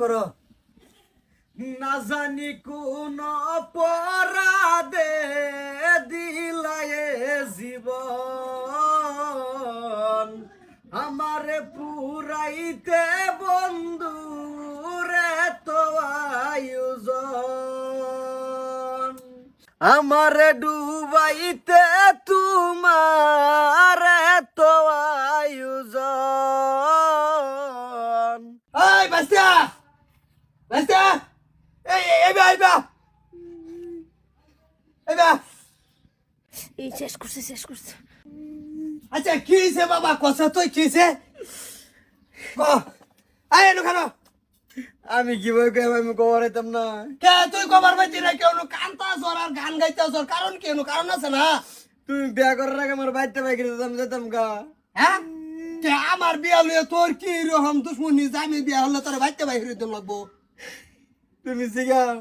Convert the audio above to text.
করো। না জানি কোন অপরাধে দিলায়ে জীবন আমারে পুরাইতে বন্ধু রে তো আয়োজন আমারে ডুবাইতে তোমার তো আয়োজন। এই বাস্তা বাস্তা এই বা এই শেষ করছে। আচ্ছা কি হয়েছে বাবা কথা তুই কি হয়েছে কেন আমি কিভাবে আমি কবরাইতাম না। কে তুই কবার পাইছি না কেউ কান্তা সর আর গান গাইতে সর কারণ কেন কারণ আছে না তুমি বিয়া করার আগে আমার বাইরটা বাইকে দিতাম যেতাম গা। হ্যাঁ কে আমার বিয়া লইয়া তোর কি রকম দুশ্মনী যে আমি বিয়া হলে তোর বাইতে বাইরে লাগবো তুমি শিখাও।